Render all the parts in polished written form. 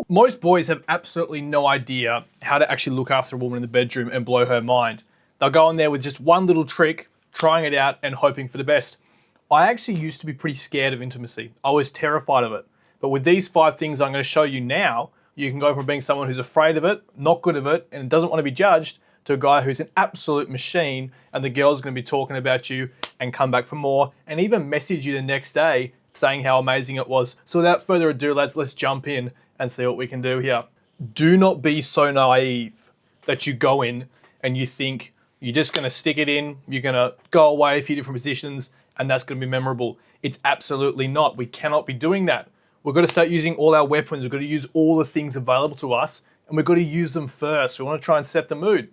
Most boys have absolutely no idea how to actually look after a woman in the bedroom and blow her mind. They'll go in there with just one little trick, trying it out and hoping for the best. I actually used to be pretty scared of intimacy. I was terrified of it. But with these 5 things I'm going to show you now, you can go from being someone who's afraid of it, not good at it, and doesn't want to be judged, to a guy who's an absolute machine, and the girl's going to be talking about you and come back for more and even message you the next day saying how amazing it was. So without further ado, lads, let's jump in and see what we can do here. Do not be so naive that you go in and you think you're just going to stick it in, you're going to go away a few different positions, and that's going to be memorable. It's absolutely not. We cannot be doing that. We've got to start using all our weapons. We've got to use all the things available to us, and we've got to use them first. We want to try and set the mood.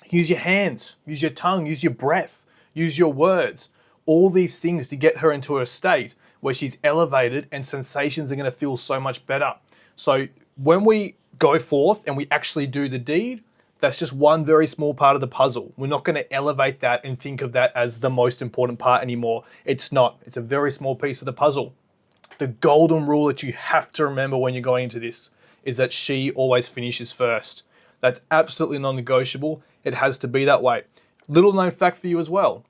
Use your hands, use your tongue, use your breath, use your words. All these things to get her into a state where she's elevated and sensations are going to feel so much better. So when we go forth and we actually do the deed, that's just one very small part of the puzzle. We're not going to elevate that and think of that as the most important part anymore. It's not. It's a very small piece of the puzzle. The golden rule that you have to remember when you're going into this is that she always finishes first. That's absolutely non-negotiable. It has to be that way. Little known fact for you as well.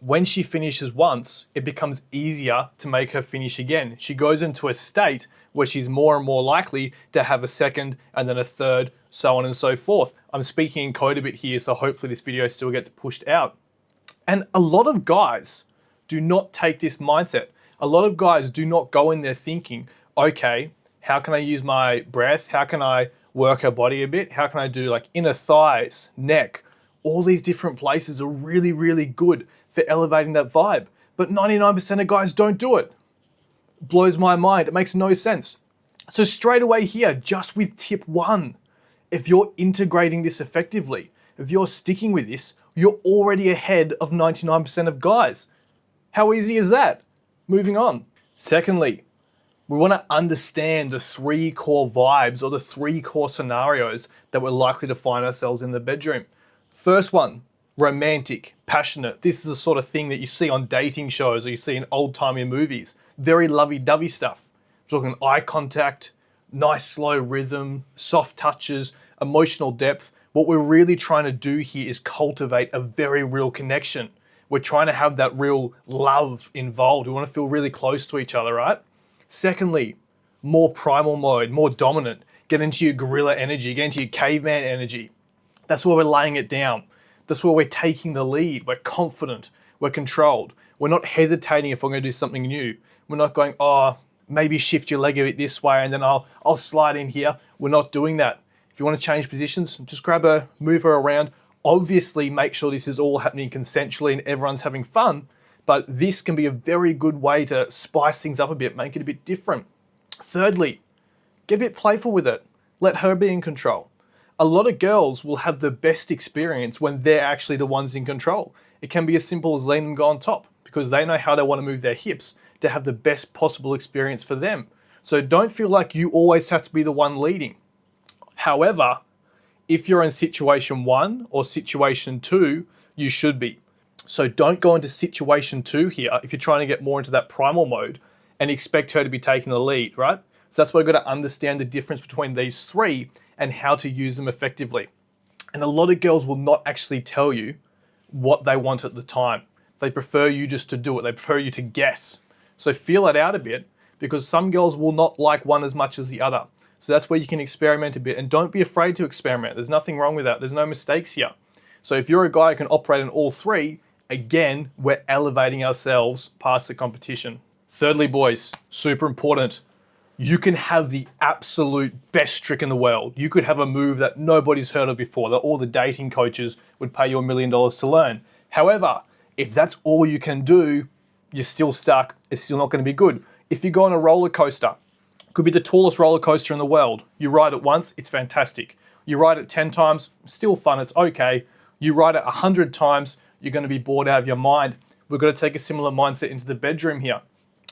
When she finishes once, it becomes easier to make her finish again. She goes into a state where she's more and more likely to have a second and then a third, so on and so forth. I'm speaking in code a bit here, so hopefully this video still gets pushed out. And a lot of guys do not take this mindset. A lot of guys do not go in there thinking, okay, how can I use my breath? How can I work her body a bit? How can I do like inner thighs, neck? All these different places are really, really good for elevating that vibe. But 99% of guys don't do it. Blows my mind. It makes no sense. So straight away here, just with tip 1, if you're integrating this effectively, if you're sticking with this, you're already ahead of 99% of guys. How easy is that? Moving on. Secondly, we want to understand the 3 core vibes or the 3 core scenarios that we're likely to find ourselves in the bedroom. First one, romantic, passionate. This is the sort of thing that you see on dating shows or you see in old-timey movies. Very lovey-dovey stuff. Talking eye contact, nice slow rhythm, soft touches, emotional depth. What we're really trying to do here is cultivate a very real connection. We're trying to have that real love involved. We want to feel really close to each other, right? Secondly, more primal mode, more dominant. Get into your gorilla energy, get into your caveman energy. That's where we're laying it down. That's where we're taking the lead. We're confident, we're controlled. We're not hesitating if we're going to do something new. We're not going, oh, maybe shift your leg a bit this way and then I'll slide in here. We're not doing that. If you want to change positions, just grab her, move her around. Obviously, make sure this is all happening consensually and everyone's having fun. But this can be a very good way to spice things up a bit, make it a bit different. Thirdly, get a bit playful with it. Let her be in control. A lot of girls will have the best experience when they're actually the ones in control. It can be as simple as letting them go on top because they know how they want to move their hips to have the best possible experience for them. So don't feel like you always have to be the one leading. However, if you're in situation 1 or situation 2, you should be. So don't go into situation 2 here if you're trying to get more into that primal mode and expect her to be taking the lead, right? So that's why we've got to understand the difference between these 3 and how to use them effectively. And a lot of girls will not actually tell you what they want at the time. They prefer you just to do it. They prefer you to guess. So feel it out a bit because some girls will not like one as much as the other. So that's where you can experiment a bit and don't be afraid to experiment. There's nothing wrong with that. There's no mistakes here. So if you're a guy who can operate in all 3, again, we're elevating ourselves past the competition. Thirdly, boys, super important. You can have the absolute best trick in the world. You could have a move that nobody's heard of before, that all the dating coaches would pay you $1 million to learn. However, if that's all you can do, you're still stuck. It's still not going to be good. If you go on a roller coaster, it could be the tallest roller coaster in the world. You ride it once, it's fantastic. You ride it 10 times, still fun, it's okay. You ride it 100 times, you're going to be bored out of your mind. We've got to take a similar mindset into the bedroom here.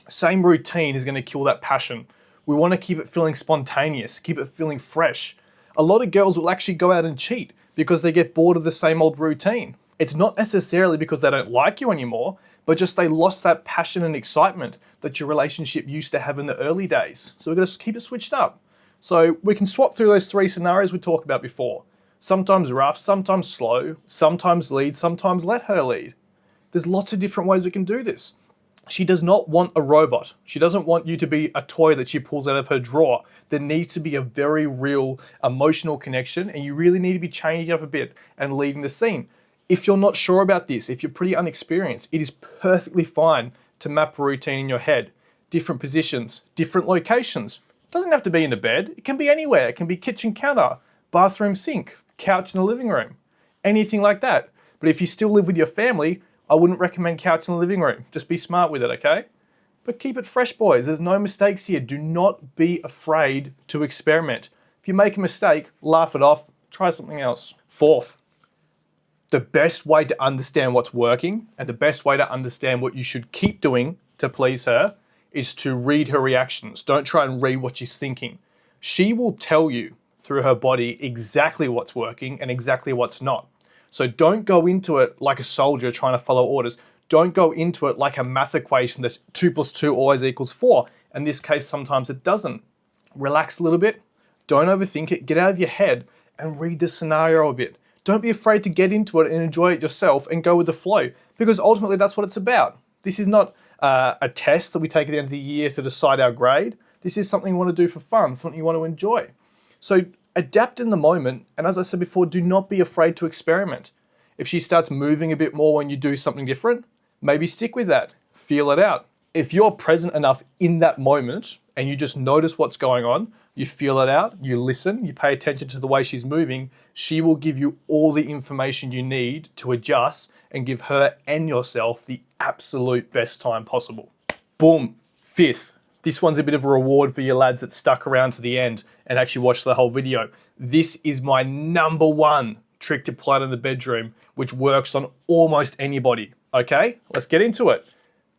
Same routine is going to kill that passion. We want to keep it feeling spontaneous, keep it feeling fresh. A lot of girls will actually go out and cheat because they get bored of the same old routine. It's not necessarily because they don't like you anymore, but just they lost that passion and excitement that your relationship used to have in the early days. So we've got to keep it switched up. So we can swap through those 3 scenarios we talked about before. Sometimes rough, sometimes slow, sometimes lead, sometimes let her lead. There's lots of different ways we can do this. She does not want a robot. She doesn't want you to be a toy that she pulls out of her drawer. There needs to be a very real emotional connection, and you really need to be changing up a bit and leading the scene. If you're not sure about this, if you're pretty unexperienced, it is perfectly fine to map a routine in your head. Different positions, different locations. It doesn't have to be in the bed. It can be anywhere. It can be kitchen counter, bathroom sink, couch in the living room, anything like that. But if you still live with your family, I wouldn't recommend couch in the living room. Just be smart with it, okay? But keep it fresh, boys. There's no mistakes here. Do not be afraid to experiment. If you make a mistake, laugh it off, try something else. Fourth, the best way to understand what's working and the best way to understand what you should keep doing to please her is to read her reactions. Don't try and read what she's thinking. She will tell you through her body exactly what's working and exactly what's not. So don't go into it like a soldier trying to follow orders. Don't go into it like a math equation that 2 + 2 always equals 4. In this case, sometimes it doesn't. Relax a little bit. Don't overthink it. Get out of your head and read the scenario a bit. Don't be afraid to get into it and enjoy it yourself and go with the flow, because ultimately that's what it's about. This is not a test that we take at the end of the year to decide our grade. This is something you want to do for fun, something you want to enjoy. So adapt in the moment, and as I said before, do not be afraid to experiment. If she starts moving a bit more when you do something different, maybe stick with that, feel it out. If you're present enough in that moment and you just notice what's going on, you feel it out, you listen, you pay attention to the way she's moving, she will give you all the information you need to adjust and give her and yourself the absolute best time possible. Boom. Fifth, this one's a bit of a reward for you lads that stuck around to the end and actually watched the whole video. This is my number 1 trick to pull out in the bedroom, which works on almost anybody. Okay, let's get into it.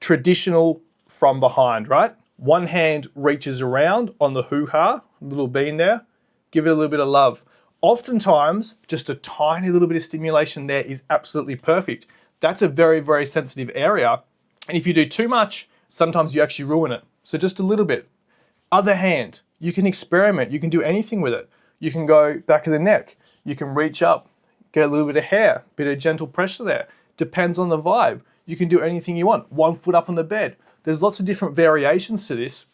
Traditional from behind, right? One hand reaches around on the hoo-ha, little bean there, give it a little bit of love. Oftentimes, just a tiny little bit of stimulation there is absolutely perfect. That's a very, very sensitive area. And if you do too much, sometimes you actually ruin it. So just a little bit. Other hand, you can experiment. You can do anything with it. You can go back of the neck. You can reach up, get a little bit of hair, bit of gentle pressure there. Depends on the vibe. You can do anything you want. 1 foot up on the bed. There's lots of different variations to this,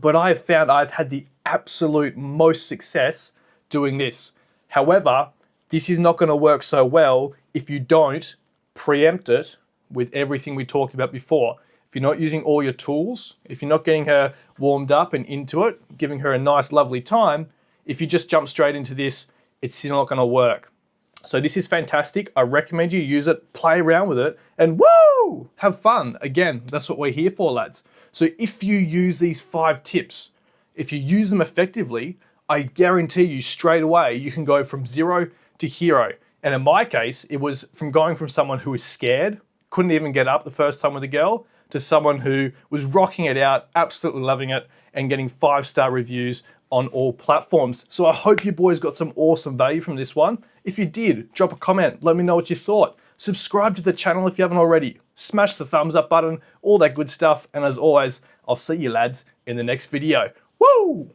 but I have found I've had the absolute most success doing this. However, this is not going to work so well if you don't preempt it with everything we talked about before. If you're not using all your tools, if you're not getting her warmed up and into it, giving her a nice, lovely time, if you just jump straight into this, it's still not going to work. So this is fantastic. I recommend you use it, play around with it, and woo! Have fun. Again, that's what we're here for, lads. So if you use these 5 tips, if you use them effectively, I guarantee you straight away, you can go from 0 to hero. And in my case, it was from going from someone who was scared, couldn't even get up the first time with a girl, to someone who was rocking it out, absolutely loving it, and getting 5-star reviews on all platforms. So I hope you boys got some awesome value from this one. If you did, drop a comment, let me know what you thought. Subscribe to the channel if you haven't already. Smash the thumbs up button, all that good stuff. And as always, I'll see you lads in the next video. Woo!